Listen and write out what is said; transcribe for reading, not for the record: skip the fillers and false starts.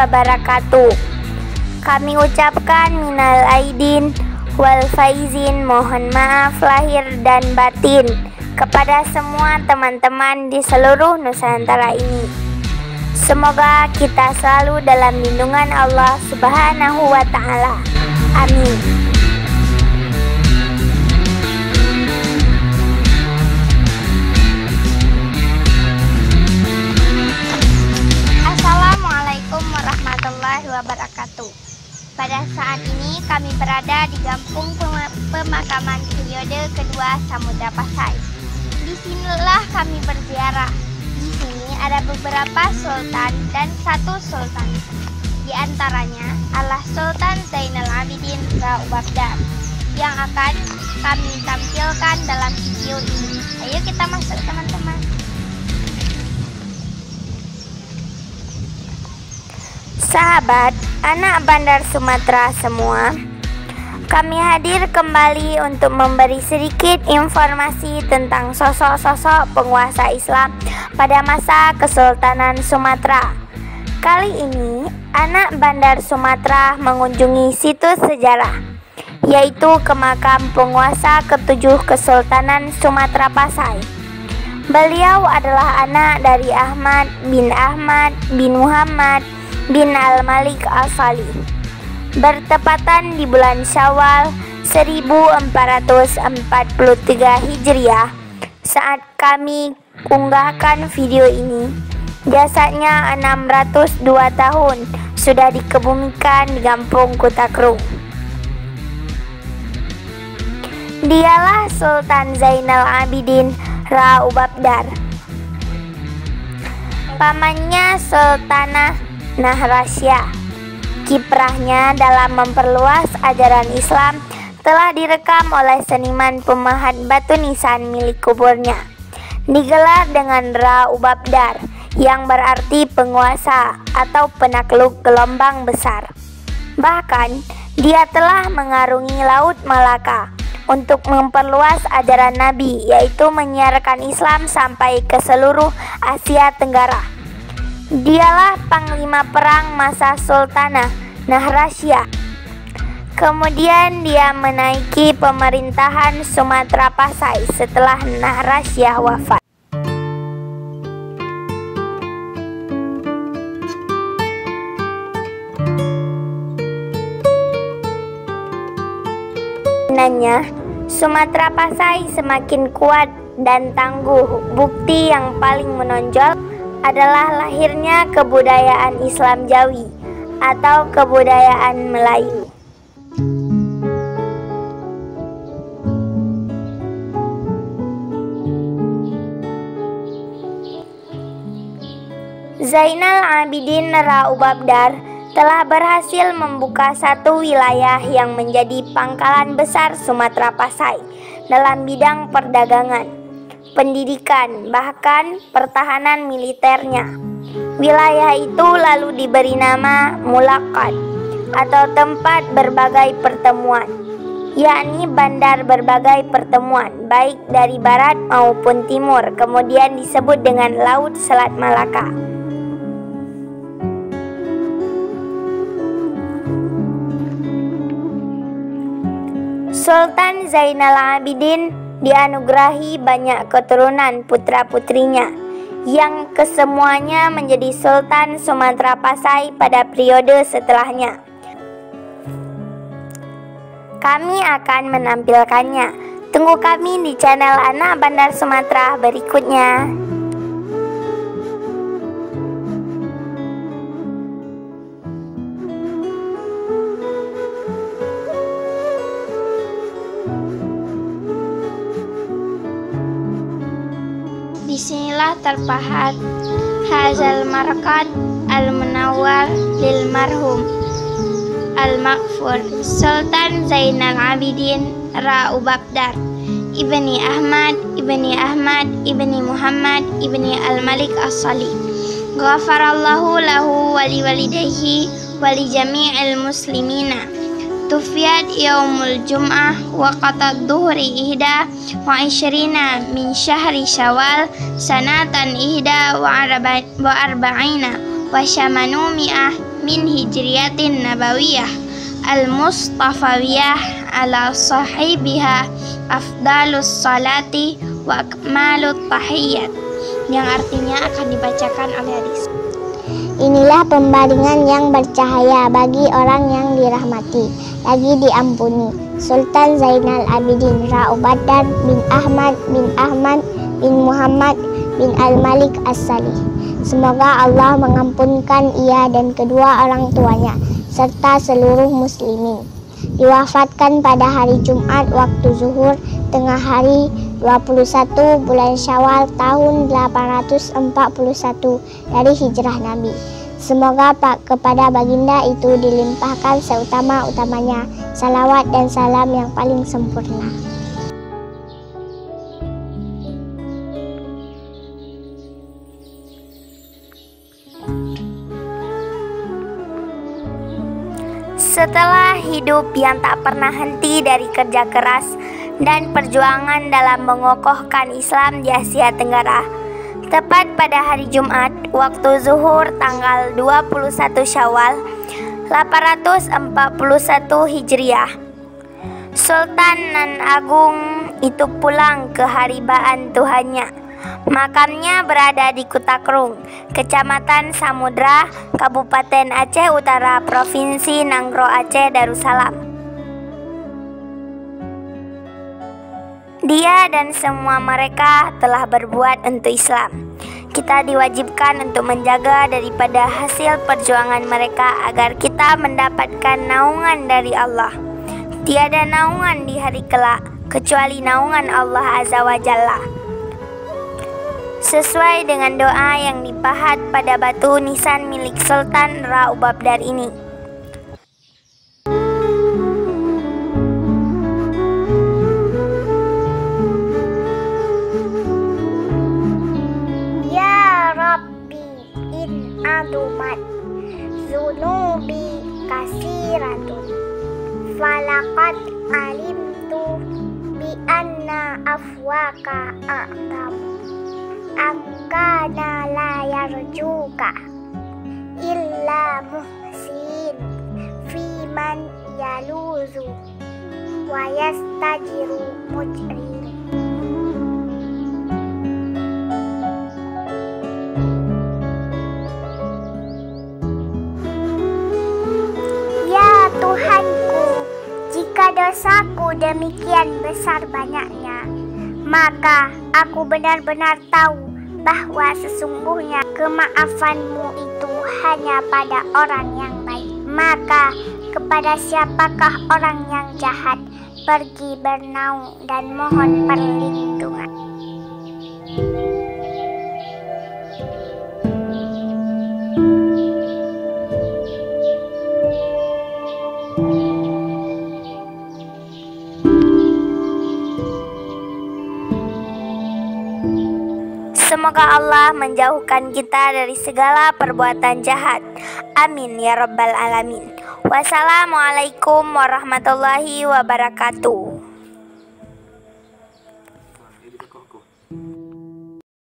wabarakatuh. Kami ucapkan minal aidin wal faizin, mohon maaf lahir dan batin kepada semua teman-teman di seluruh Nusantara ini. Semoga kita selalu dalam lindungan Allah Subhanahu wa Ta'ala. Amin. Assalamualaikum warahmatullahi wabarakatuh. Pada saat ini kami berada di kampung pemakaman periode kedua Samudra Pasai. Disinilah kami berziarah. Di sini ada beberapa sultan dan satu sultan. Di antaranya adalah Sultan Zainal Abidin Ra Ubabdar yang akan kami tampilkan dalam video ini. Ayo kita masuk teman-teman. Sahabat, anak bandar Sumatera semua, kami hadir kembali untuk memberi sedikit informasi tentang sosok-sosok penguasa Islam pada masa Kesultanan Sumatera. Kali ini, anak bandar Sumatera mengunjungi situs sejarah, yaitu ke makam penguasa ke-7 Kesultanan Sumatera Pasai. Beliau adalah anak dari Ahmad bin Muhammad bin Al-Malik As-Salih. Bertepatan di bulan Syawal 1443 Hijriah, saat kami unggahkan video ini, jasadnya 602 tahun sudah dikebumikan di kampung Kutakrung. Dialah Sultan Zainal Abidin Ra Ubabdar. Pamannya Sultanah Nahrasya. Kiprahnya dalam memperluas ajaran Islam telah direkam oleh seniman pemahat batu nisan milik kuburnya. Digelar dengan Ra Ubabdar, yang berarti penguasa atau penakluk gelombang besar. Bahkan, dia telah mengarungi Laut Malaka untuk memperluas ajaran Nabi, yaitu menyiarkan Islam sampai ke seluruh Asia Tenggara. Dialah panglima perang masa Sultanah Nahrasya. Kemudian dia menaiki pemerintahan Sumatera Pasai setelah Nahrasya wafat. Sumatera Pasai semakin kuat dan tangguh. Bukti yang paling menonjol adalah lahirnya kebudayaan Islam Jawi atau kebudayaan Melayu. Zainal Abidin Ra Ubabdar telah berhasil membuka satu wilayah yang menjadi pangkalan besar Sumatera Pasai dalam bidang perdagangan, pendidikan, bahkan pertahanan militernya. Wilayah itu lalu diberi nama Mulaqad atau tempat berbagai pertemuan, yakni bandar berbagai pertemuan, baik dari barat maupun timur, kemudian disebut dengan Laut Selat Malaka. Sultan Zainal Abidin dianugerahi banyak keturunan putra-putrinya yang kesemuanya menjadi Sultan Sumatera Pasai pada periode setelahnya. Kami akan menampilkannya. Tunggu kami di channel Anak Bandar Sumatera berikutnya. Disinilah terpahat Hazal Marqad Al-Munawwar lil marhum Al-Maghfur Sultan Zainal Abidin Ra Ubabdar ibni Ahmad ibni Muhammad ibni Al-Malik As-Salih. Ghafarallahu lahu wa liwalidayhi wa li jami'il muslimina. Tufiyat yaumul jum'ah wa qatad duhri ihda wa ishrina min syahri syawal sanatan ihda wa arba'ina wa syamanu mi'ah min hijriyatin nabawiyah al-mustafawiyah ala sahibiha afdalus salati wa akmalut tahiyyat, yang artinya akan dibacakan oleh adik. Inilah pembaringan yang bercahaya bagi orang yang dirahmati, lagi diampuni. Sultan Zainal Abidin Ra'u Badar bin Ahmad bin Muhammad bin Al-Malik As-Salih. Semoga Allah mengampunkan ia dan kedua orang tuanya, serta seluruh muslimin. Diwafatkan pada hari Jumat waktu zuhur, tengah hari 21 bulan Syawal tahun 841 dari hijrah Nabi. Semoga kepada baginda itu dilimpahkan seutama-utamanya salawat dan salam yang paling sempurna. Setelah hidup yang tak pernah henti dari kerja keras dan perjuangan dalam mengokohkan Islam di Asia Tenggara, tepat pada hari Jumat waktu zuhur tanggal 21 Syawal 841 Hijriah, Sultan nan Agung itu pulang ke haribaan Tuhannya. Makamnya berada di Kutakrung, Kecamatan Samudra, Kabupaten Aceh Utara, Provinsi Nanggro Aceh Darussalam. Dia dan semua mereka telah berbuat untuk Islam. Kita diwajibkan untuk menjaga daripada hasil perjuangan mereka agar kita mendapatkan naungan dari Allah. Tiada naungan di hari kelak kecuali naungan Allah Azza wa Jalla. Sesuai dengan doa yang dipahat pada batu nisan milik Sultan Ra'u Badar ini. Ya Rabbi in adumat zunubi kasiratun falaqad alimtu bi anna afwaka a'tamu angkana la yarjuka illa muhsin fiman yaluzu wa yastajiru mujrim. Ya Tuhanku, jika dosaku demikian besar banyaknya, maka aku benar-benar tahu bahwa sesungguhnya kemaafan-Mu itu hanya pada orang yang baik. Maka kepada siapakah orang yang jahat pergi bernaung dan mohon perlindungan. Semoga Allah menjauhkan kita dari segala perbuatan jahat. Amin ya rabbal alamin. Wassalamualaikum warahmatullahi wabarakatuh.